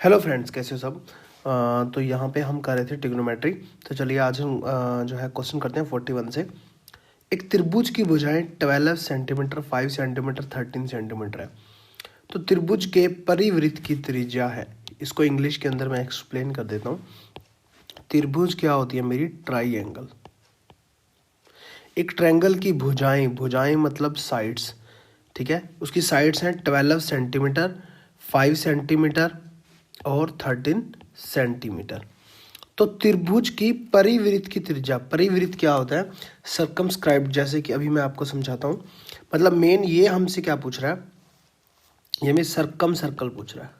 Hello friends, कैसे हो सब। तो यहाँ पे हम कर रहे थे ट्रिग्नोमेट्री। तो चलिए आज हम जो है क्वेश्चन करते हैं 41 से। एक त्रिभुज की भुजाएं 12 सेंटीमीटर, 5 सेंटीमीटर, 13 सेंटीमीटर है। तो त्रिभुज के परिवृत्त की त्रिज्या है। इसको इंग्लिश के अंदर मैं एक्सप्लेन कर देता हूँ। त्रिभुज क्या होती है मेरी? ट्राइंगल। एक ट्रायंगल की भुजाएं, भुजाएं मतलब साइड्स, ठीक है। उसकी साइड्स हैं 12 सेंटीमीटर, 5 सेंटीमीटर और 13 सेंटीमीटर। तो त्रिभुज की परिवृत्त की त्रिज्या, परिवृत्त क्या होता है? सर्कमस्क्राइब्ड। जैसे कि अभी मैं आपको समझाता हूँ। मतलब मेन ये हमसे क्या पूछ रहा है, ये में सर्कम सर्कल पूछ रहा है,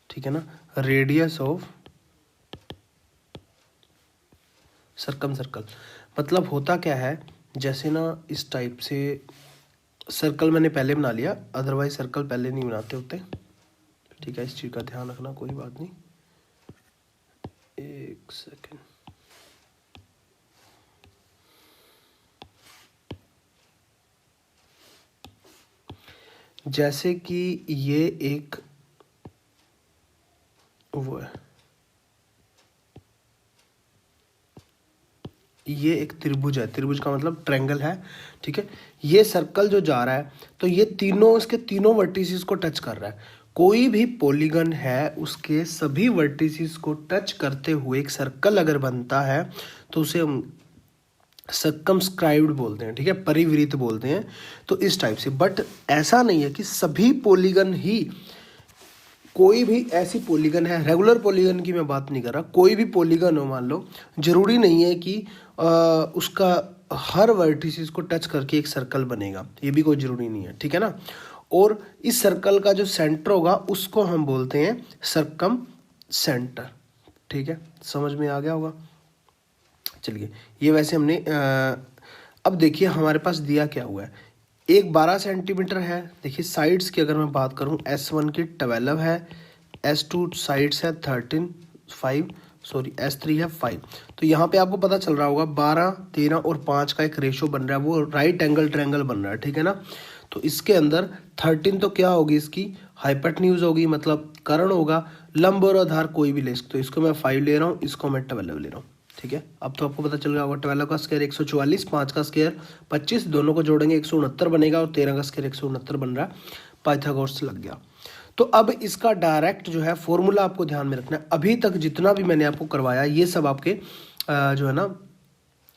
ठीक है ना। रेडियस ऑफ सर्कम सर्कल मतलब होता क्या है, जैसे ना इस टाइप से सर्कल मैंने पहले बना लिया, अदरवाइज सर्कल पहले नहीं बनाते होते, ठीक है। इस चीज़ का ध्यान रखना, कोई बात नहीं। एक सेकेंड। जैसे कि ये एक वो है, ये एक त्रिभुज है। त्रिभुज का मतलब ट्रायंगल है, ठीक है। ये सर्कल जो जा रहा है, तो ये तीनों, इसके तीनों वर्टिसेस को टच कर रहा है। कोई भी पॉलीगन है, उसके सभी वर्टिसेस को टच करते हुए एक सर्कल अगर बनता है तो उसे हम सर्कमस्क्राइब्ड बोलते हैं, ठीक है, परिवृत्त बोलते हैं। तो इस टाइप से। बट ऐसा नहीं है कि सभी पॉलीगन ही, कोई भी ऐसी पॉलीगन है, रेगुलर पॉलीगन की मैं बात नहीं कर रहा, कोई भी पॉलीगन हो मान लो, जरूरी नहीं है कि उसका हर वर्टिसेस को टच करके एक सर्कल बनेगा, ये भी कोई जरूरी नहीं है, ठीक है ना। और इस सर्कल का जो सेंटर होगा उसको हम बोलते हैं सर्कम सेंटर, ठीक है। समझ में आ गया होगा। चलिए, ये वैसे हमने अब देखिए हमारे पास दिया क्या हुआ है। एक 12 सेंटीमीटर है। देखिए साइड्स की अगर मैं बात करूं, S1 की 12 है, S2 साइड्स है 13, 5 सॉरी S3 है 5। तो यहाँ पे आपको पता चल रहा होगा 12, 13 और 5 का एक रेशो बन रहा है, वो राइट एंगल ट्रायंगल बन रहा है, ठीक है ना। तो इसके अंदर 13 तो क्या होगी, इसकी हाइपोटेन्यूज होगी, मतलब कर्ण होगा। लंब और आधार कोई भी ले सकते हो। इसको मैं 5 ले रहा हूँ, इसको मैं 12 ले रहा हूँ, ठीक है। अब तो आपको पता चल गया होगा 12 का स्क्वायर 144, 5 का स्क्वायर 25, दोनों को जोड़ेंगे 169 बनेगा, और 13 का स्क्वायर 169 बन रहा है। पाइथागोरस लग गया। तो अब इसका डायरेक्ट जो है फॉर्मूला आपको ध्यान में रखना है। अभी तक जितना भी मैंने आपको करवाया ये सब आपके जो है ना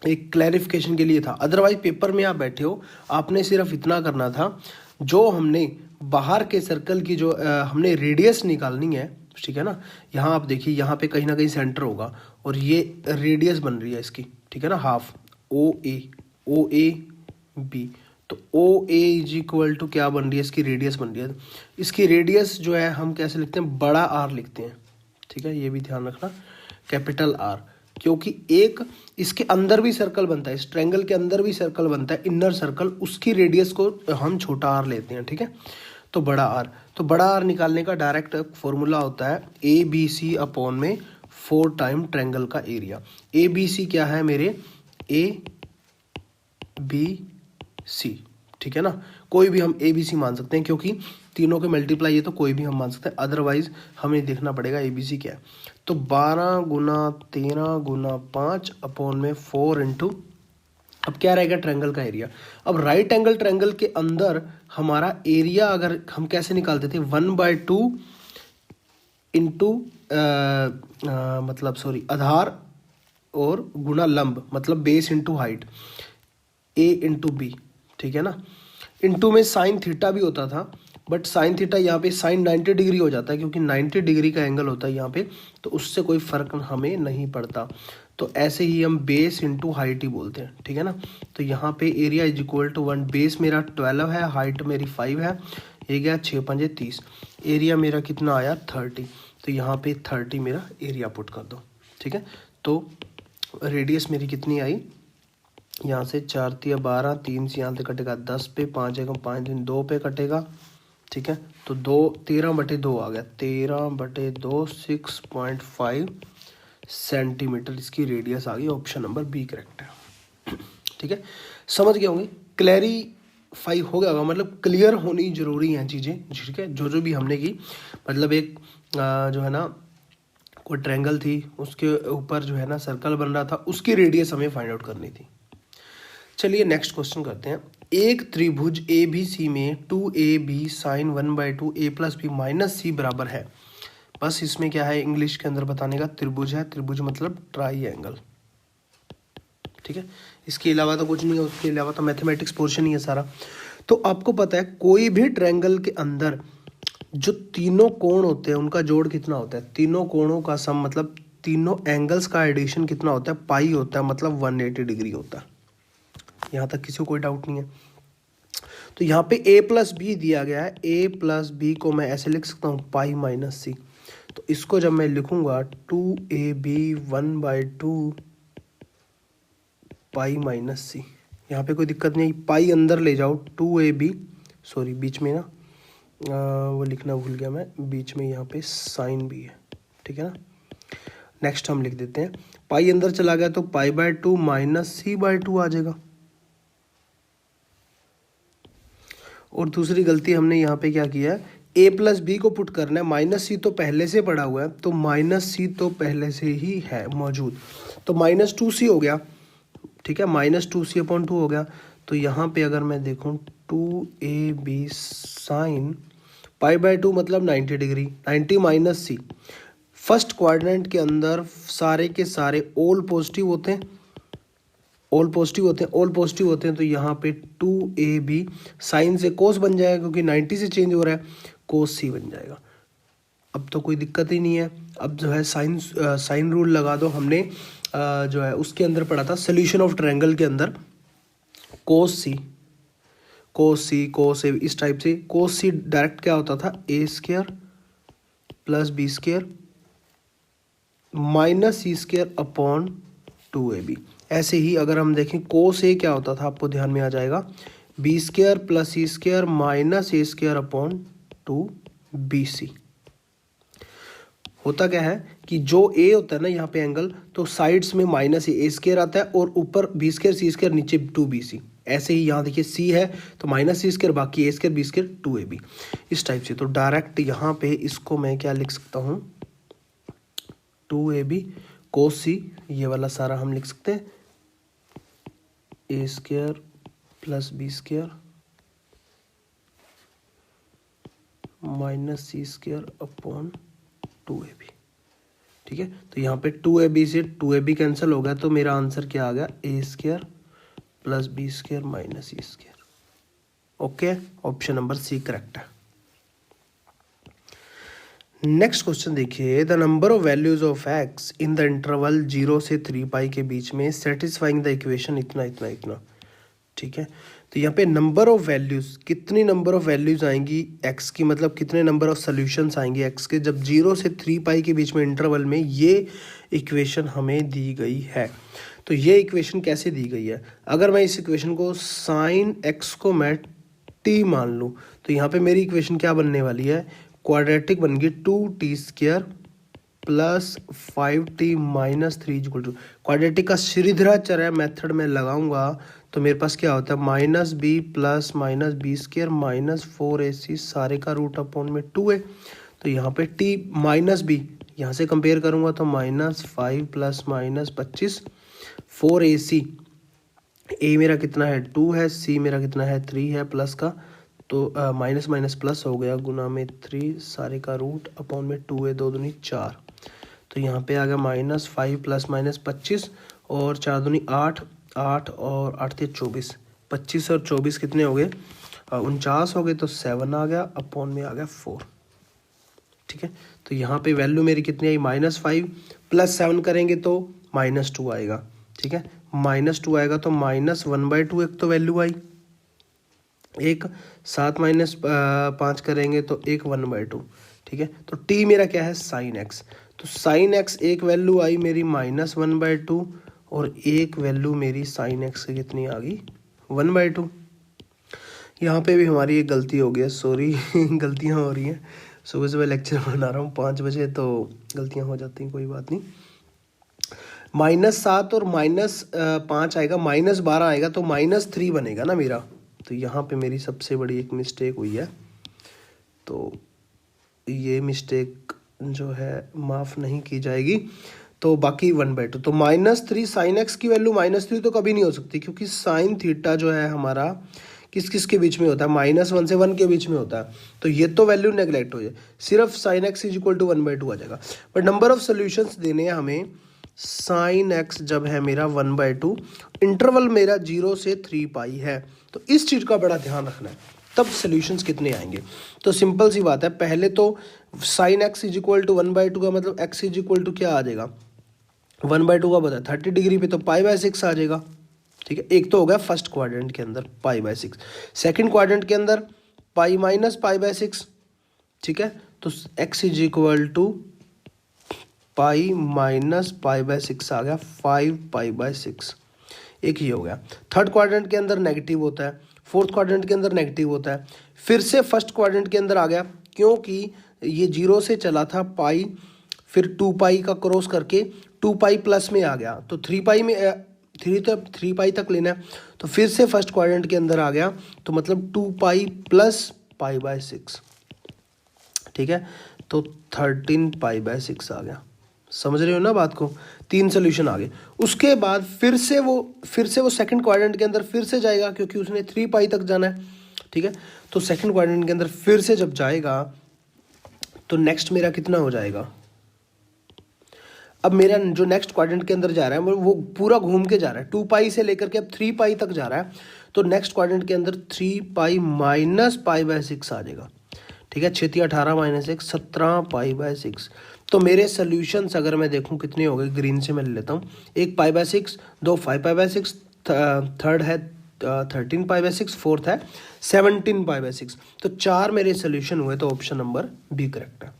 एक क्लैरिफिकेशन के लिए था। अदरवाइज पेपर में आप बैठे हो, आपने सिर्फ इतना करना था, जो हमने बाहर के सर्कल की जो हमने रेडियस निकालनी है, ठीक है ना। यहाँ आप देखिए, यहाँ पे कहीं ना कहीं सेंटर होगा और ये रेडियस बन रही है इसकी, ठीक है ना, हाफ ओ ए बी। तो O A is equal to क्या बन रही है, इसकी रेडियस बन रही है। इसकी रेडियस जो है हम कैसे लिखते हैं, बड़ा आर लिखते हैं, ठीक है। ये भी ध्यान रखना, कैपिटल आर, क्योंकि एक इसके अंदर भी सर्कल बनता है, इस ट्रायंगल के अंदर भी सर्कल बनता है, इनर सर्कल, उसकी रेडियस को हम छोटा आर लेते हैं, ठीक है। तो बड़ा आर, तो बड़ा आर निकालने का डायरेक्ट फॉर्मूला होता है ए बी सी अपॉन में 4 टाइम ट्रायंगल का एरिया। ए बी सी क्या है मेरे, ए बी सी, ठीक है ना। कोई भी हम ए बी सी मान सकते हैं, क्योंकि तीनों के मल्टीप्लाई है तो कोई भी हम मान सकते हैं। अदरवाइज हमें देखना पड़ेगा ए बी सी क्या है। तो 12 गुना 13 गुना 5 अपॉन में 4 इंटू, अब क्या रहेगा, ट्रायंगल का एरिया। अब राइट एंगल ट्रायंगल के अंदर हमारा एरिया अगर हम कैसे निकालते थे, 1/2 इंटू मतलब सॉरी आधार और गुना लंब, मतलब बेस इंटू हाइट, ए इंटू बी, ठीक है ना। इंटू में साइन थीटा भी होता था, बट साइन थीटा यहाँ पे साइन 90 डिग्री हो जाता है, क्योंकि 90 डिग्री का एंगल होता है यहाँ पे, तो उससे कोई फर्क हमें नहीं पड़ता। तो ऐसे ही हम बेस इंटू हाइट ही बोलते हैं, ठीक है ना। तो यहाँ पे area is equal to 1, base मेरा 12 है, हाइट मेरी 5 है, ये गया 6 5 30, एरिया मेरा कितना आया 30। तो यहाँ पे 30 मेरा एरिया पुट कर दो, ठीक है। तो रेडियस मेरी कितनी आई, यहाँ से 4 तिया 12, 3 से यहाँ से कटेगा 10 पे, 5 एकम 5 दिन 2 पे कटेगा, ठीक है। तो 2 13/2 आ गया, 13/2 6.5 सेंटीमीटर इसकी रेडियस आ गई। ऑप्शन नंबर बी करेक्ट है, ठीक है। समझ गए होंगे, 5 हो गया होगा, मतलब क्लियर होनी ज़रूरी हैं चीज़ें, ठीक है, जो भी हमने की। मतलब एक जो है ना कोई ट्रायंगल थी, उसके ऊपर जो है ना सर्कल बन रहा था, उसकी रेडियस हमें फाइंड आउट करनी थी। चलिए नेक्स्ट क्वेश्चन करते हैं। एक त्रिभुज ए बी सी में 2ab sign 1/2 a + b - c बराबर है। बस इसमें क्या है, इंग्लिश के अंदर बताने का, त्रिभुज है, त्रिभुज मतलब ट्राइएंगल, ठीक है। इसके अलावा तो कुछ नहीं है, उसके अलावा तो मैथमेटिक्स पोर्शन ही है सारा। तो आपको पता है कोई भी ट्रायंगल के अंदर जो तीनों कोण होते हैं उनका जोड़ कितना होता है, तीनों कोणों का सम मतलब तीनों एंगल्स का एडिशन कितना होता है, पाई होता है, मतलब 180 डिग्री होता है। यहाँ तक किसी को कोई डाउट नहीं है। तो यहाँ पे a + b दिया गया है, a + b को मैं ऐसे लिख सकता हूँ पाई - c। तो इसको जब मैं लिखूंगा 2ab 1/2 पाई - c, यहाँ पे कोई दिक्कत नहीं, पाई अंदर ले जाओ, 2ab, सॉरी बीच में ना वो लिखना भूल गया मैं, बीच में यहाँ पे साइन भी है, ठीक है ना। नेक्स्ट हम लिख देते हैं, पाई अंदर चला गया तो पाई/2 - c/2 आ जाएगा। और दूसरी गलती हमने यहाँ पे क्या किया है, a + b को पुट करना है, -c तो पहले से पड़ा हुआ है, तो -c तो पहले से ही है मौजूद, तो -2c हो गया, ठीक है, -2c/2 हो गया। तो यहाँ पे अगर मैं देखूँ 2ab साइन पाई/2 मतलब 90 डिग्री, 90 - c, फर्स्ट क्वाड्रेंट के अंदर सारे के सारे ऑल पॉजिटिव होते हैं, ऑल पॉजिटिव होते हैं, ऑल पॉजिटिव होते हैं। तो यहाँ पे 2ab साइन से कोस बन जाएगा, क्योंकि 90 से चेंज हो रहा है, कोस c बन जाएगा। अब तो कोई दिक्कत ही नहीं है। अब जो है साइन रूल लगा दो, हमने जो है उसके अंदर पढ़ा था सोल्यूशन ऑफ ट्रायंगल के अंदर, कोस c कोस a इस टाइप से। कोस c डायरेक्ट क्या होता था, a² + b² - c² / 2ab। ऐसे ही अगर हम देखें कोस a क्या होता था, आपको ध्यान में आ जाएगा, b² + c² - a² / 2bc। होता क्या है कि जो a होता है ना यहाँ पे एंगल, तो साइड्स में -a² आता है और ऊपर b² c², नीचे 2bc। ऐसे ही यहाँ देखिए c है तो -c², बाकी a² b² 2ab, इस टाइप से। तो डायरेक्ट यहाँ पे इसको मैं क्या लिख सकता हूँ, 2ab cos c, ये वाला सारा हम लिख सकते हैं, a² + b² - c² / 2ab, ठीक है। तो यहाँ पे 2ab से 2ab कैंसिल हो गया, तो मेरा आंसर क्या आ गया, a² + b² - c²। Okay, option number C correct है। नेक्स्ट क्वेश्चन देखिए, the number of values of x in the interval 0 से 3π के बीच में सेटिस्फाइंग द इक्वेशन इतना इतना इतना, ठीक है। तो यहाँ पे नंबर ऑफ वैल्यूज, कितनी नंबर ऑफ वैल्यूज आएंगी x की, मतलब कितने नंबर ऑफ सॉल्यूशंस आएंगे x के, जब 0 से 3π के बीच में इंटरवल में ये इक्वेशन हमें दी गई है। तो ये इक्वेशन कैसे दी गई है, अगर मैं इस इक्वेशन को साइन x को मैं t मान लूँ, तो यहाँ पे मेरी इक्वेशन क्या बनने वाली है, क्वाड्रेटिक बन गई 2t² + 5t - 3 = 2। क्वाड्रेटिक का श्रीधराचार्य मेथड में लगाऊंगा तो मेरे पास क्या होता है, -b + -b² - 4ac सारे का रूट में 2 है। तो यहाँ पे t -b यहाँ से कंपेयर करूँगा तो -5 + -25 4ac, a मेरा कितना है 2 है, c मेरा कितना है 3 है, प्लस का तो माइनस माइनस प्लस हो गया, गुना में 3 सारे का रूट में 2 है, 2 दूनी 4। तो यहाँ पे आ गया -5 + -25 और 4 दूनी 8, 8 और 8 थे 24, 25 और 24 कितने हो गए 49 हो गए, तो 7 आ गया, में आ गया 4, ठीक है। तो यहाँ पे वैल्यू मेरी कितनी आई, -5 + 7 करेंगे तो -2 आएगा, ठीक है। -2 आएगा तो -1/2 एक तो वैल्यू आई, एक 7 - 5 करेंगे तो एक 1/2, ठीक है। तो t मेरा क्या है sin x, तो sin x एक वैल्यू आई मेरी -1/2 और एक वैल्यू मेरी sin x की कितनी आ गई 1/2। यहाँ पे भी हमारी एक गलती हो गई, सॉरी गलतियाँ हो रही हैं, सुबह सुबह लेक्चर बना रहा हूँ 5 बजे, तो गलतियाँ हो जाती हैं, कोई बात नहीं। -7 और -5 आएगा, -12 आएगा तो -3 बनेगा ना मेरा, तो यहाँ पे मेरी सबसे बड़ी एक मिस्टेक हुई है, तो ये मिस्टेक जो है माफ़ नहीं की जाएगी। तो बाकी 1/2, तो -3 साइन एक्स की वैल्यू -3 तो कभी नहीं हो सकती, क्योंकि साइन थीटा जो है हमारा किस किस के बीच में होता है, -1 से 1 के बीच में होता है, तो ये तो वैल्यू नेगलेक्ट हो जाए, सिर्फ sine x is equal to 1/2 आ जाएगा। बट नंबर ऑफ सोल्यूशंस देने हैं हमें, साइन एक्स जब है मेरा 1/2, इंटरवल मेरा 0 से 3 पाई है, तो इस चीज़ का बड़ा ध्यान रखना है, तब सोल्यूशंस कितने आएंगे। तो सिंपल सी बात है, पहले तो sine x is equal to 1/2 का मतलब एक्स इज इक्वल टू क्या आ जाएगा, 1/2 का बता 30 डिग्री पे, तो π/6 आ जाएगा। ठीक है, एक तो हो गया फर्स्ट क्वाड्रेंट के अंदर π/6, सेकंड क्वाड्रेंट के अंदर पाई माइनस π/6। ठीक है, तो x is equal to pi minus π/6 आ गया, 5π/6, एक ही हो गया। थर्ड क्वाड्रेंट के अंदर नेगेटिव होता है, फोर्थ क्वाड्रेंट के अंदर नेगेटिव होता है, फिर से फर्स्ट क्वाड्रेंट के अंदर आ गया, क्योंकि ये 0 से चला था पाई, फिर 2 पाई का क्रॉस करके 2 पाई प्लस में आ गया, तो 3 पाई में 3 पाई तक लेना है, तो फिर से फर्स्ट क्वाड्रेंट के अंदर आ गया, तो मतलब 2 पाई प्लस π/6। ठीक है, तो 13 π/6 आ गया। समझ रहे हो ना बात को, 3 सोल्यूशन आ गए। उसके बाद फिर से वो सेकंड क्वाड्रेंट के अंदर फिर से जाएगा, क्योंकि उसने 3 पाई तक जाना है। ठीक है, तो सेकंड क्वाड्रेंट के अंदर फिर से जब जाएगा, तो नेक्स्ट मेरा कितना हो जाएगा, अब मेरा जो नेक्स्ट क्वाड्रेंट के अंदर जा रहा है वो पूरा घूम के जा रहा है, 2 पाई से लेकर के अब 3 पाई तक जा रहा है, तो नेक्स्ट क्वाड्रेंट के अंदर 3 पाई माइनस π/6 आ जाएगा। ठीक है, 6 18 - 1 17 π/6। तो मेरे सोल्यूशंस अगर मैं देखूं कितने हो गए, ग्रीन से मैं ले लेता हूँ, 1 π/6, 2 5π/6, थर्ड है 13 π/6, फोर्थ है 17 π/6, तो 4 मेरे सोल्यूशन हुए, तो ऑप्शन नंबर बी करेक्ट है।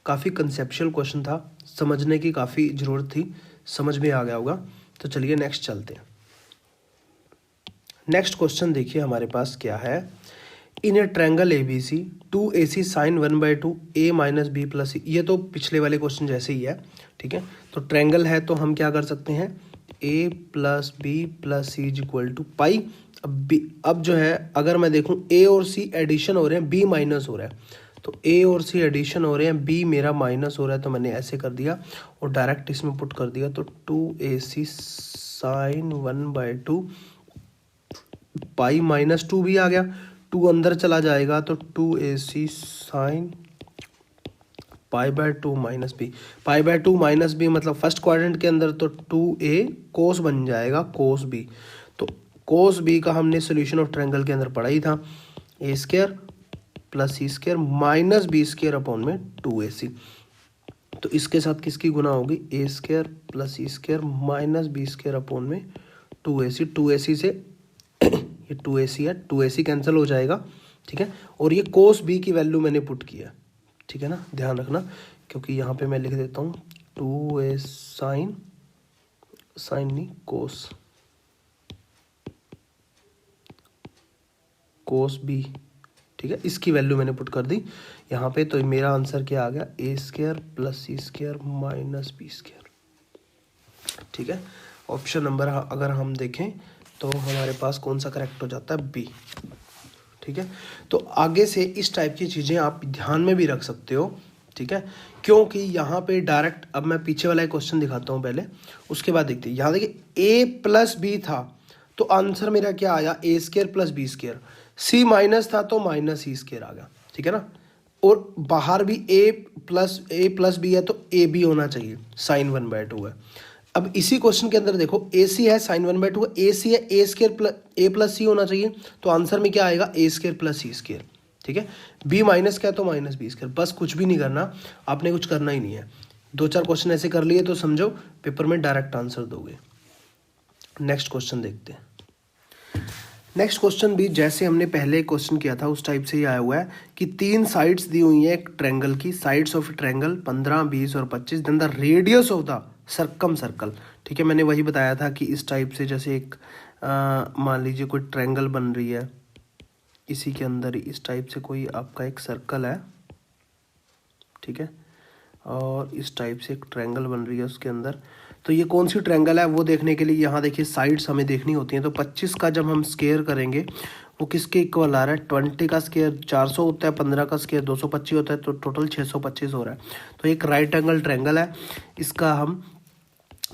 काफ़ी कंसेप्चुअल क्वेश्चन था, समझने की काफ़ी ज़रूरत थी, समझ में आ गया होगा। तो चलिए नेक्स्ट चलते हैं। नेक्स्ट क्वेश्चन देखिए हमारे पास क्या है, in a triangle ABC 2AC sine 1/2 A minus B plus C। ये तो पिछले वाले क्वेश्चन जैसे ही है। ठीक है, तो ट्रायंगल है तो हम क्या कर सकते हैं, A plus B plus C is equal to pi. अब जो है अगर मैं देखूं A और C एडिशन हो रहे हैं, B माइनस हो रहा है, तो A और C एडिशन हो रहे हैं, B मेरा माइनस हो रहा है, तो मैंने ऐसे कर दिया और डायरेक्ट इसमें पुट कर दिया, तो 2AC साइन 1/2 पाई माइनस 2 भी आ गया, 2 अंदर चला जाएगा, तो 2AC sine π/2 minus B, π/2 minus B मतलब फर्स्ट क्वाड्रेंट के अंदर, तो 2A कोस बन जाएगा कोस बी। तो कोस बी का हमने सोल्यूशन ऑफ ट्रायंगल के अंदर पढ़ा ही था, A² plus C² minus B² upon में 2AC। तो इसके साथ किसकी गुना होगी, A² plus C² minus B² upon में 2AC। 2AC से ये 2AC है, 2AC कैंसिल हो जाएगा। ठीक है, और ये कोस बी की वैल्यू मैंने पुट किया। ठीक है ना, ध्यान रखना, क्योंकि यहाँ पे मैं लिख देता हूँ 2A साइन नहीं कोस बी। ठीक है, इसकी वैल्यू मैंने पुट कर दी यहाँ पे, तो मेरा आंसर क्या आ गया, A² plus C² minus B²। ठीक है, ऑप्शन नंबर अगर हम देखें तो हमारे पास कौन सा करेक्ट हो जाता है, बी। ठीक है, तो आगे से इस टाइप की चीज़ें आप ध्यान में भी रख सकते हो। ठीक है, क्योंकि यहाँ पे डायरेक्ट, अब मैं पीछे वाला एक क्वेश्चन दिखाता हूँ पहले, उसके बाद देखते हैं। यहाँ देखिए A प्लस बी था, तो आंसर मेरा क्या आया, A² plus B²। C minus था तो माइनस C² आ गया। ठीक है ना, और बाहर भी A प्लस बी है, तो A भी होना चाहिए, साइन 1/2 है। अब इसी क्वेश्चन के अंदर देखो, AC है साइन 1/2, AC है A प्लस C होना चाहिए, तो आंसर में क्या आएगा, A² प्लस C²। ठीक है, B माइनस क्या है तो माइनस B²। बस कुछ भी नहीं करना, आपने कुछ करना ही नहीं है, 2-4 क्वेश्चन ऐसे कर लिए तो समझो पेपर में डायरेक्ट आंसर दोगे। नेक्स्ट क्वेश्चन देखते हैं। नेक्स्ट क्वेश्चन भी जैसे हमने पहले क्वेश्चन किया था उस टाइप से ही आया हुआ है कि 3 साइड्स दी हुई है एक ट्रायंगल की, साइड्स ऑफ ट्रायंगल 15, 20 और 25, then the radius of the circum circle. ठीक है, मैंने वही बताया था कि इस टाइप से, जैसे एक मान लीजिए कोई ट्रायंगल बन रही है, इसी के अंदर इस टाइप से कोई आपका एक सर्कल है। ठीक है, और इस टाइप से एक ट्रायंगल बन रही है उसके अंदर, तो ये कौन सी ट्रायंगल है वो देखने के लिए यहाँ देखिए साइड्स हमें देखनी होती हैं। तो 25 का जब हम स्क्वायर करेंगे वो किसके इक्वल आ रहा है, 20 का स्क्वायर 400 होता है, 15 का स्क्वायर 225 होता है, तो टोटल 625 हो रहा है। तो एक राइट एंगल ट्रायंगल है, इसका हम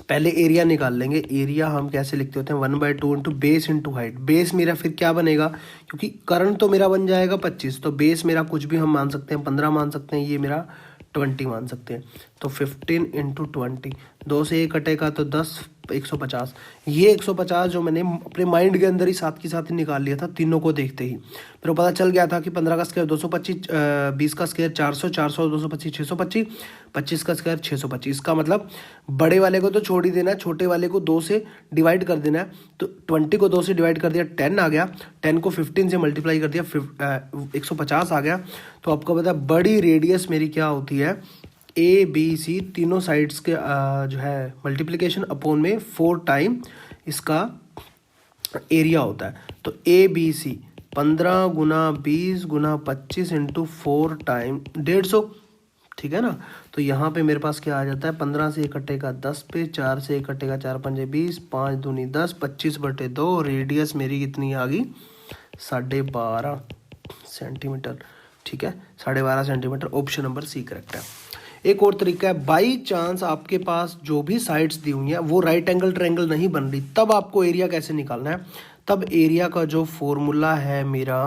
पहले एरिया निकाल लेंगे। एरिया हम कैसे लिखते होते हैं, 1/2 into base into height. Base मेरा फिर क्या बनेगा, क्योंकि करंट तो मेरा बन जाएगा 25, तो बेस मेरा कुछ भी हम मान सकते हैं, 15 मान सकते हैं, ये मेरा 20 मान सकते हैं। तो 15 इंटू 20, 2 से 1 कटेगा तो 10, 150। ये 150 जो मैंने अपने माइंड के अंदर ही साथ के साथ ही निकाल लिया था तीनों को देखते ही, मेरे को पता चल गया था कि 15 का स्क्वायर 225, 20 का स्क्वायर 400, 400 225 625, 25 का स्क्वायर 625। इसका मतलब बड़े वाले को तो छोड़ ही देना है, छोटे वाले को 2 से डिवाइड कर देना है। तो 20 को 2 से डिवाइड कर दिया 10 आ गया, 10 को 15 से मल्टीप्लाई कर दिया 150 आ गया। तो आपको पता है बड़ी रेडियस मेरी क्या होती है, ए बी सी तीनों साइड्स के जो है मल्टीप्लिकेशन अपॉन में 4 टाइम इसका एरिया होता है। तो ए बी सी 15 गुना 20 गुना 25 इंटू 4 टाइम 150, ठीक है ना। तो यहाँ पे मेरे पास क्या आ जाता है, 15 से 1 कटेगा 10 पे, 4 से 1 कटेगा 4 पंजे 20, 5 दूनी 10, 25/2, रेडियस मेरी कितनी आ गई 12.5 सेंटीमीटर, ठीक है 12.5 centimetre. Option number C correct है। एक और तरीका है, बाई चांस आपके पास जो भी साइड्स दी हुई हैं वो राइट एंगल ट्रायंगल नहीं बन रही, तब आपको एरिया कैसे निकालना है। तब एरिया का जो फॉर्मूला है मेरा,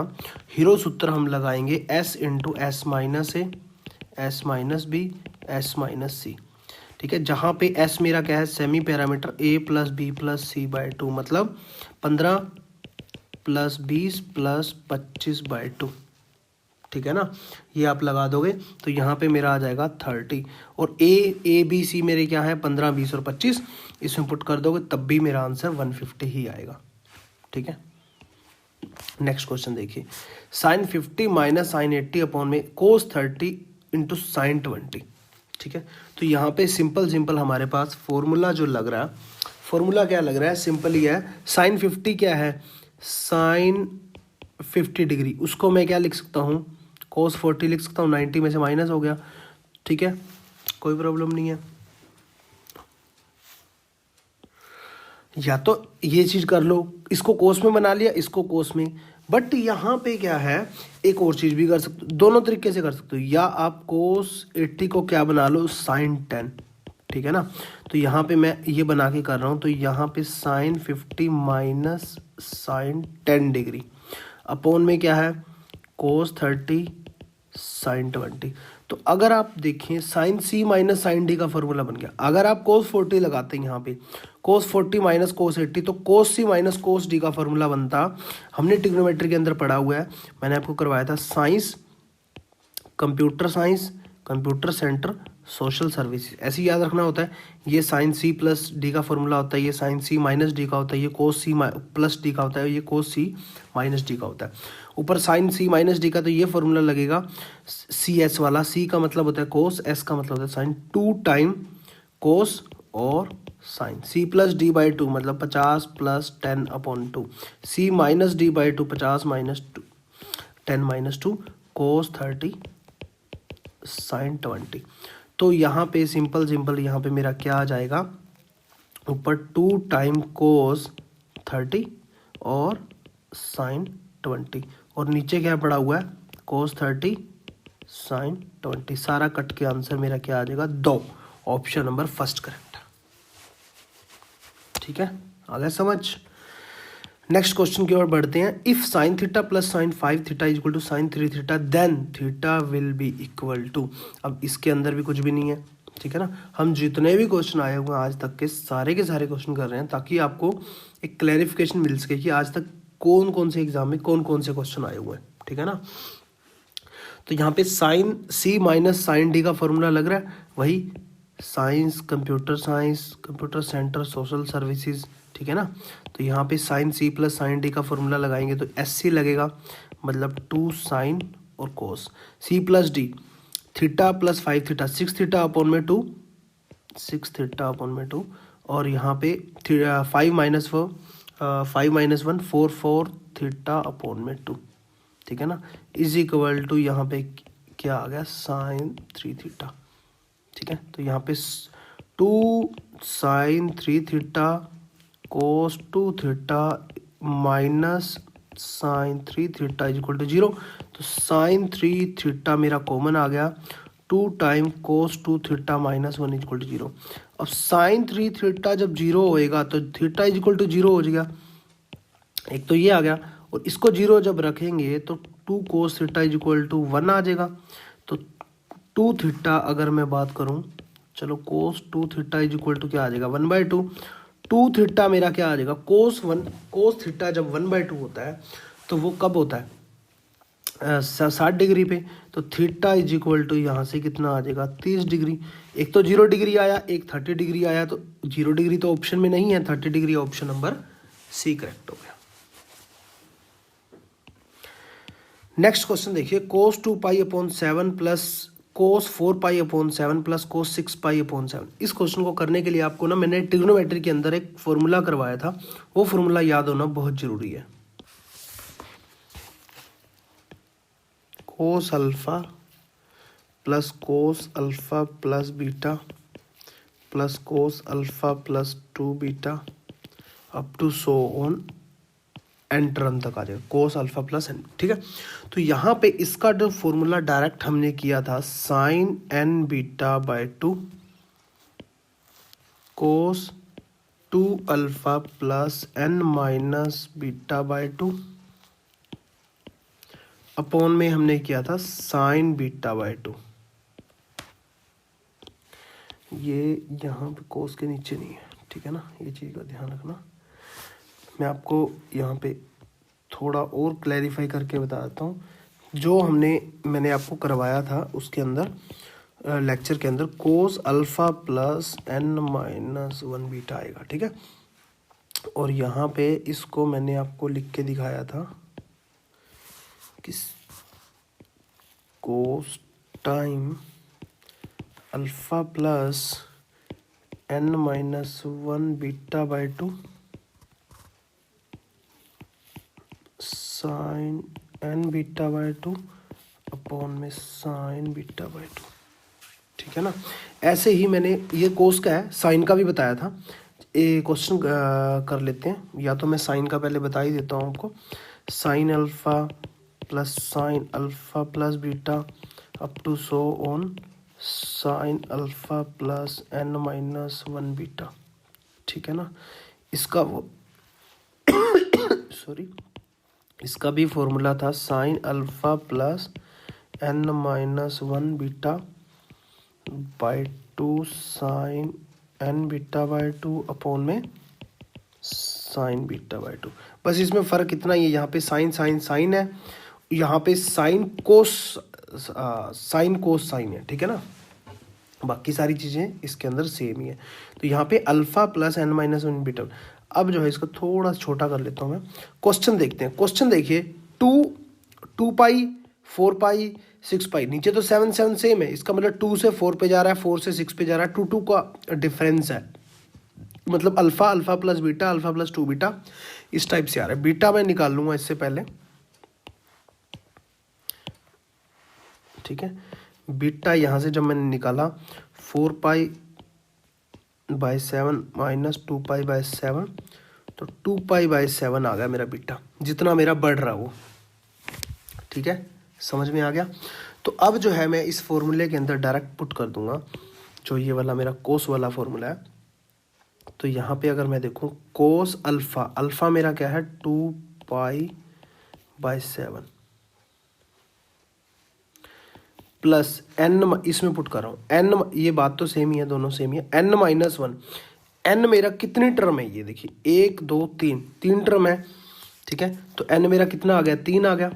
हीरो सूत्र हम लगाएंगे S into S minus A, S minus B, S minus C, ठीक है। जहाँ पे S मेरा क्या है, semi perimeter A plus B plus C/2, मतलब 15 प्लस 20 प्लस 25/2, ठीक है ना। ये आप लगा दोगे तो यहाँ पे मेरा आ जाएगा 30, और ए बी सी मेरे क्या है 15 20 और 25, इसमें पुट कर दोगे तब भी मेरा आंसर 150 ही आएगा, ठीक है। नेक्स्ट क्वेश्चन देखिए, साइन 50 माइनस साइन 80 अपॉन में कोस 30 इंटू साइन 20, ठीक है। तो यहाँ पे सिंपल हमारे पास फॉर्मूला जो लग रहा है, फॉर्मूला क्या लग रहा है, सिंपल ही है। साइन 50 क्या है, साइन 50 डिग्री, उसको मैं क्या लिख सकता हूँ, कोस 40 लिख सकता हूँ, 90 में से माइनस हो गया, ठीक है, कोई प्रॉब्लम नहीं है। या तो ये चीज़ कर लो, इसको कोस में बना लिया, इसको कोस में, बट यहाँ पे क्या है, एक और चीज़ भी कर सकते हो, दोनों तरीके से कर सकते हो। या आप कोस 80 को क्या बना लो, साइन 10, ठीक है ना। तो यहाँ पे मैं ये बना के कर रहा हूँ, तो यहाँ पे sine 50 minus sine 10 degree upon में क्या है, कोस 30 साइन 20। तो अगर आप देखें sign C minus sine D का फॉर्मूला बन गया। अगर आप कोस 40 लगाते हैं यहाँ पे, कोस 40 माइनस कोस 80, तो कोस सी माइनस कोस डी का फॉर्मूला बनता, हमने ट्रिग्नोमेट्री के अंदर पढ़ा हुआ है, मैंने आपको करवाया था science, computer centre social services, ऐसे ही याद रखना होता है। ये साइन सी प्लस डी का फॉर्मूला होता है, ये साइन सी माइनस डी का होता है, ये कोस सी प्लस डी का होता है, ये कोस सी माइनस डी का होता है। ऊपर साइन सी माइनस डी का तो ये फॉर्मूला लगेगा सी एस वाला, सी का मतलब होता है कोस, एस का मतलब होता है साइन, 2 टाइम कोस और sine, C plus D by 2 मतलब 50 plus 10 upon 2, C minus D by 2 50 minus 2 10 minus 2 cos 30 sine 20। तो यहाँ पे सिंपल यहाँ पे मेरा क्या आ जाएगा, ऊपर 2 टाइम कोस 30 और साइन 20, और नीचे क्या पड़ा हुआ है, कोस 30 साइन 20, सारा कट के आंसर मेरा क्या आ जाएगा 2, ऑप्शन नंबर फर्स्ट करेक्ट, ठीक है, आ गया समझ। नेक्स्ट क्वेश्चन की ओर बढ़ते हैं। If sine theta plus sine 5 theta is equal to sine 3 theta then theta will be equal to. अब इसके अंदर भी कुछ भी नहीं है, ठीक है ना। हम जितने भी क्वेश्चन आए हुए हैं आज तक के सारे क्वेश्चन कर रहे हैं ताकि आपको एक क्लैरिफिकेशन मिल सके कि आज तक कौन कौन से एग्जाम में कौन कौन से क्वेश्चन आए हुए हैं, ठीक है ना। तो यहाँ पे sine C minus sine D का फॉर्मूला लग रहा है, वही science computer centre social services, ठीक है ना। तो यहाँ पे sine C plus sine D का फॉर्मूला लगाएंगे तो एस सी लगेगा, मतलब 2 साइन और cos, C plus D theta plus 5 theta 6 theta upon में 2 6 थीटा अपॉन में 2, और यहाँ पे 5 माइनस 1 4 थीटा अपॉन में 2, ठीक है ना, इज इक्वल टू यहाँ पे क्या आ गया साइन 3 थीटा, ठीक है। तो यहाँ पे 2 sin 3 theta cos 2 theta minus sin 3 theta is equal to 0। तो sin 3 थीटा मेरा कॉमन आ गया, 2 time cos 2 theta minus 1 is equal to 0। अब sin 3 थीटा जब 0 होएगा तो थीटा इज इक्वल टू 0 हो जाएगा, एक तो ये आ गया। और इसको 0 जब रखेंगे तो 2 cos theta is equal to 1 आ जाएगा। तो 2 थीटा अगर मैं बात करूं, चलो cos 2 theta is equal to क्या आ जाएगा 1/2। 2 थीटा मेरा क्या आ जाएगा cos थीटा जब 1/2 होता है तो वो कब होता है 60 डिग्री पे। तो थीटा इज इक्वल टू यहाँ से कितना आ जाएगा 30 डिग्री। एक तो 0 डिग्री आया, एक 30 डिग्री आया। तो 0 डिग्री तो ऑप्शन में नहीं है, 30 degree option number C correct हो गया। नेक्स्ट क्वेश्चन देखिए, cos 2π/7 plus cos 4π/7 plus cos 6π/7। इस क्वेश्चन को करने के लिए आपको ना मैंने ट्रिग्नोमेट्री के अंदर एक फॉर्मूला करवाया था, वो फॉर्मूला याद होना बहुत जरूरी है। cos alpha plus cos alpha plus beta plus cos alpha plus 2 beta up to so on n term तक आ जाएगा, cos अल्फा प्लस एन। ठीक है, तो यहाँ पे इसका जो फॉर्मूला डायरेक्ट हमने किया था sin n β/2 cos 2 alpha plus n minus β/2 upon में हमने किया था sin β/2। ये यहाँ पे cos के नीचे नहीं है, ठीक है ना, ये चीज़ का ध्यान रखना। मैं आपको यहाँ पे थोड़ा और क्लैरिफाई करके बता देता हूँ। जो मैंने आपको करवाया था उसके अंदर लेक्चर के अंदर cos alpha plus n minus 1 beta आएगा, ठीक है। और यहाँ पे इसको मैंने आपको लिख के दिखाया था कि cos time alpha plus n minus 1 β/2 sin n β/2 upon में sin β/2, ठीक है ना। ऐसे ही मैंने ये कोस का है, साइन का भी बताया था। ये क्वेश्चन कर लेते हैं, या तो मैं साइन का पहले बता ही देता हूँ आपको। Sine alpha plus beta up to so on sine alpha plus n minus 1 beta, ठीक है ना। इसका वो सॉरी इसका भी फॉर्मूला था sine alpha plus n minus 1 β/2 sine n β/2 upon में साइन β/2। बस इसमें फ़र्क इतना ही है, यहाँ पे साइन है, यहाँ पे साइन कोस साइन है, ठीक है ना। बाकी सारी चीज़ें इसके अंदर सेम ही है। तो यहाँ पे alpha plus n minus 1 beta. अब जो है इसको थोड़ा छोटा कर लेता हूँ मैं। क्वेश्चन देखते हैं, क्वेश्चन देखिए 2π 4π 6π, नीचे तो 7 सेम है, इसका मतलब 2 से 4 पे जा रहा है, 4 से 6 पे जा रहा है, 2 का डिफरेंस है। मतलब alpha plus beta, alpha plus 2 beta, इस टाइप से आ रहा है। बीटा मैं निकाल लूंगा इससे पहले, ठीक है। बीटा यहाँ से जब मैंने निकाला 4π/7 माइनस 2π/7, तो 2π/7 आ गया मेरा बीटा, जितना मेरा बढ़ रहा वो, ठीक है, समझ में आ गया। तो अब जो है मैं इस फॉर्मूले के अंदर डायरेक्ट पुट कर दूंगा, जो ये वाला मेरा कोस वाला फॉर्मूला है। तो यहाँ पे अगर मैं देखूँ कोस अल्फा मेरा क्या है 2π/7 प्लस n, इसमें पुट कर रहा हूँ n, ये बात तो सेम ही है, दोनों सेम ही है। n माइनस 1, n मेरा कितनी टर्म है, ये देखिए 1 2 3 टर्म है, ठीक है। तो n मेरा कितना आ गया 3 आ गया,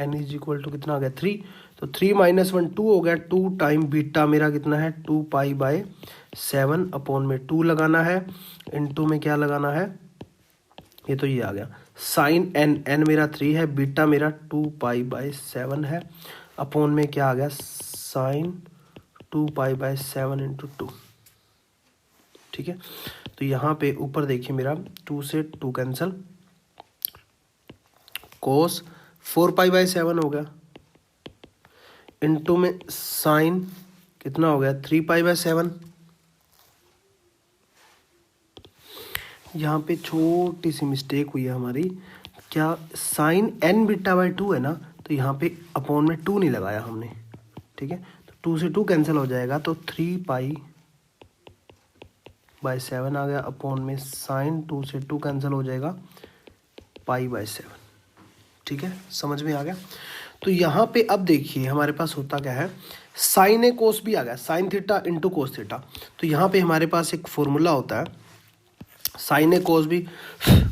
n इज इक्वल टू कितना आ गया 3। तो 3 माइनस 1 2 हो गया, 2 टाइम बीटा मेरा कितना है 2π/7 अपॉन में 2 लगाना है, इनटू में क्या लगाना है, ये तो ये आ गया साइन n मेरा 3 है, बीटा मेरा 2π/7 है, अपॉन में क्या आ गया साइन 2π/7 इंटू 2, ठीक है। तो यहाँ पे ऊपर देखिए मेरा 2 से 2 कैंसिल, कोस 4π/7 हो गया, इंटू में साइन कितना हो गया 3π/7, यहाँ पे छोटी सी मिस्टेक हुई है हमारी। क्या साइन एन बीटा बाई 2 है ना, तो यहाँ पे अपॉन में 2 नहीं लगाया हमने, ठीक है। तो 2 से 2 कैंसिल हो जाएगा, तो 3π/7 आ गया, अपॉन में साइन 2 से 2 कैंसिल हो जाएगा, π/7, ठीक है, समझ में आ गया। तो यहाँ पे अब देखिए हमारे पास होता क्या है, साइन ए कोस भी आ गया, sine theta into cos theta. तो यहाँ पे हमारे पास एक फॉर्मूला होता है, साइन ए कोस बी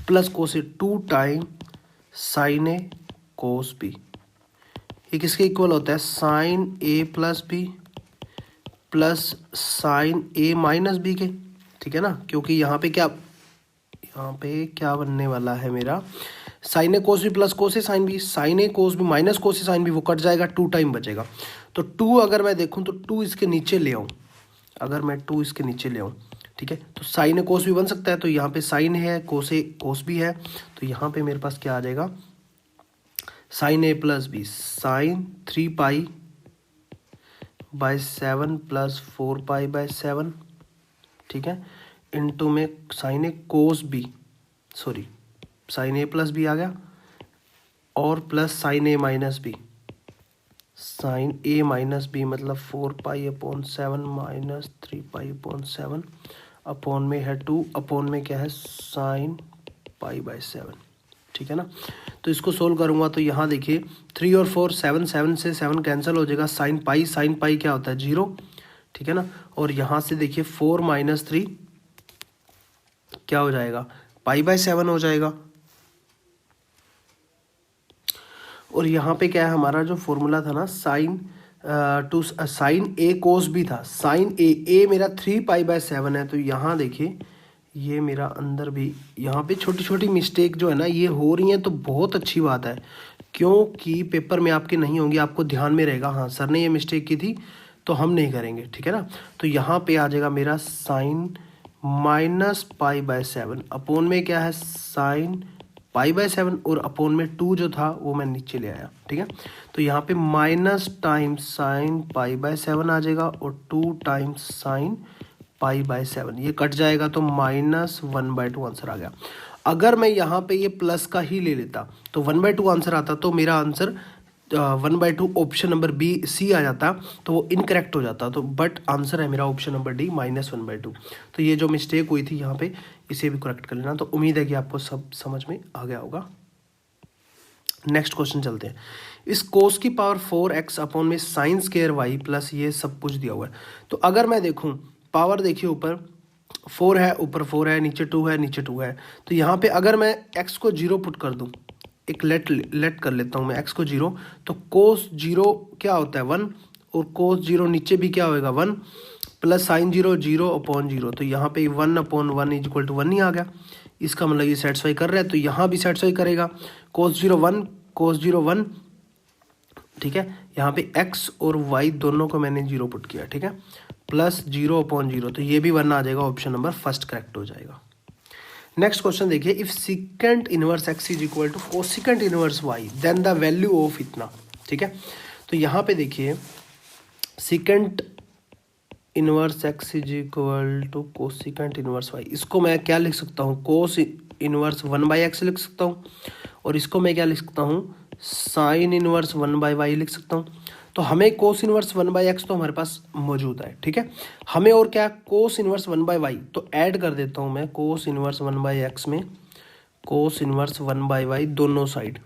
प्लस कोस ए 2 टाइम साइन ए कोस बी, ये किसके इक्वल होता है, साइन ए प्लस बी प्लस साइन ए माइनस बी के, ठीक है ना। क्योंकि यहाँ पे क्या बनने वाला है मेरा, साइन ए कोस बी प्लस कोस ए साइन बी, साइन ए कोस बी माइनस कोस ए साइन बी, वो कट जाएगा, 2 टाइम बचेगा। तो 2 अगर मैं देखूँ तो 2 इसके नीचे ले आऊँ, अगर मैं 2 इसके नीचे ले आऊँ, ठीक है, तो साइन ए कोस भी बन सकता है। तो यहाँ पे साइन है, कोस ए कोस भी है, तो यहाँ पे मेरे पास क्या आ जाएगा, साइन ए प्लस बी, साइन 3π/7 प्लस 4π/7, ठीक है, इनटू में साइन ए कोस बी, सॉरी साइन ए प्लस बी आ गया, और प्लस साइन ए माइनस बी, साइन ए माइनस बी मतलब 4π/7 माइनस 3π/7, अपॉन में है 2, अपॉन में क्या है, साइन π/7, ठीक है ना। तो इसको सोल्व करूँगा तो यहाँ देखिए 3 और 4 7, 7 से 7 कैंसिल हो जाएगा, साइन पाई क्या होता है 0, ठीक है ना। और यहाँ से देखिए 4 - 3 क्या हो जाएगा, π/7 हो जाएगा। और यहाँ पे क्या है, हमारा जो फॉर्मूला था ना, साइन ए कोस भी था, साइन ए मेरा 3π/7 है। तो यहाँ देखिए ये मेरा अंदर भी यहाँ पे छोटी छोटी मिस्टेक जो है ना ये हो रही हैं, तो बहुत अच्छी बात है, क्योंकि पेपर में आपके नहीं होंगी, आपको ध्यान में रहेगा, हाँ सर ने ये मिस्टेक की थी तो हम नहीं करेंगे, ठीक है ना। तो यहाँ पे आ जाएगा मेरा साइन -π/7, अपॉन में क्या है, साइन π/7, और अपॉन में 2 जो था वो मैं नीचे ले आया, ठीक है। तो यहाँ पे माइनस टाइम्स साइन π/7 आ जाएगा, और 2 टाइम्स साइन π/7, ये कट जाएगा, तो -1/2 आंसर आ गया। अगर मैं यहाँ पे ये प्लस का ही ले लेता तो 1/2 आंसर आता, तो मेरा answer 1/2 option number B C आ जाता, तो वो इनकरेक्ट हो जाता। तो बट आंसर है मेरा ऑप्शन नंबर डी -1/2। तो ये जो मिस्टेक हुई थी यहाँ पे, इसे भी करेक्ट कर लेना। तो उम्मीद है कि आपको सब समझ में आ गया होगा। नेक्स्ट क्वेश्चन चलते हैं। इस कोस की पावर 4x अपॉन में साइन स्क्वायर y प्लस ये सब कुछ दिया हुआ है। तो अगर मैं देखूँ पावर, देखिए ऊपर 4 है, ऊपर 4 है, नीचे 2 है, नीचे 2 है। तो यहाँ पे अगर मैं x को 0 पुट कर दूँ, एक लेट कर लेता हूँ मैं x को 0, तो कोस 0 क्या होता है 1, और कोस 0 नीचे भी क्या होएगा 1, प्लस साइन 0 0/0। तो यहाँ पे 1/1 इक्वल टू 1 ही आ गया। इसका मतलब ये सेटिस्फाई कर रहा है, तो यहाँ भी सेटिस्फाई करेगा। कोस 0 1, कोस 0 1, ठीक है। यहाँ पे x और y दोनों को मैंने 0 पुट किया, ठीक है, प्लस 0/0, तो ये भी 1 आ जाएगा, ऑप्शन नंबर फर्स्ट करेक्ट हो जाएगा। नेक्स्ट क्वेश्चन देखिए, if secant inverse x is equal to cosecant inverse y then the value of इतना, ठीक है। तो यहाँ पे देखिए secant inverse x is equal to cosecant inverse y, इसको मैं क्या लिख सकता हूँ, कोस इनवर्स 1/x लिख सकता हूँ, और इसको मैं क्या लिख सकता हूँ, साइन इनवर्स 1/y लिख सकता हूँ। तो हमें कोस इनवर्स 1/x तो हमारे पास मौजूद है, ठीक है। हमें और क्या, कोस इनवर्स 1/y, तो ऐड कर देता हूँ मैं कोस इनवर्स 1/x में कोस इनवर्स 1/y दोनों साइड।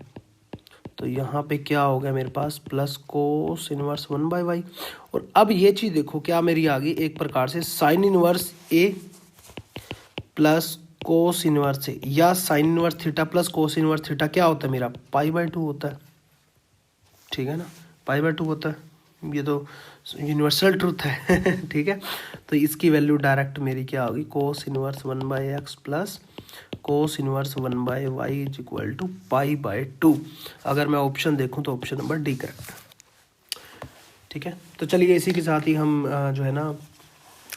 तो यहाँ पे क्या हो गया मेरे पास, प्लस कोस इनवर्स 1/y। और अब ये चीज़ देखो क्या मेरी आ गई, एक प्रकार से sine inverse a plus cos inverse A, या sine inverse theta plus cos inverse theta क्या होता है मेरा, π/2 होता है, ठीक है ना, π/2 होता है। ये तो यूनिवर्सल ट्रूथ है ठीक है। तो इसकी वैल्यू डायरेक्ट मेरी क्या होगी, cos inverse 1/x plus cos inverse 1/y is equal to π/2। अगर मैं ऑप्शन देखूं तो ऑप्शन नंबर डी करेक्ट, ठीक है। तो चलिए इसी के साथ ही हम जो है ना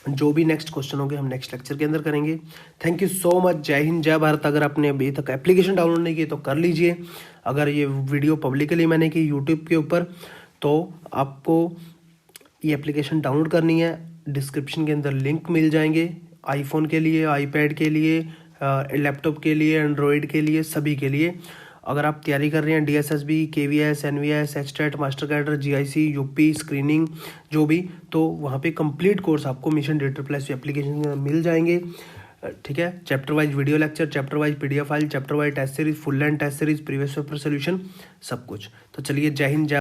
जो भी नेक्स्ट क्वेश्चन होंगे हम नेक्स्ट लेक्चर के अंदर करेंगे। थैंक यू सो मच, जय हिंद जय भारत। अगर आपने अभी तक एप्लीकेशन डाउनलोड नहीं की तो कर लीजिए। अगर ये वीडियो पब्लिकली मैंने की यूट्यूब के ऊपर, तो आपको ये एप्लीकेशन डाउनलोड करनी है। डिस्क्रिप्शन के अंदर लिंक मिल जाएंगे, आईफोन के लिए, आईपैड के लिए, लैपटॉप के लिए, एंड्रॉयड के लिए, सभी के लिए। अगर आप तैयारी कर रहे हैं DSSB, KVS, NVS, HTET, master cadre, GIC, UP, screening, जो भी, तो वहाँ पे कंप्लीट कोर्स आपको मिशन डेटा प्लस एप्लीकेशन मिल जाएंगे। ठीक है, chapter wise video lecture, chapter wise PDF file, chapter wise test series, full length test series, previous paper solution, सब कुछ। तो चलिए, जय हिंद, जय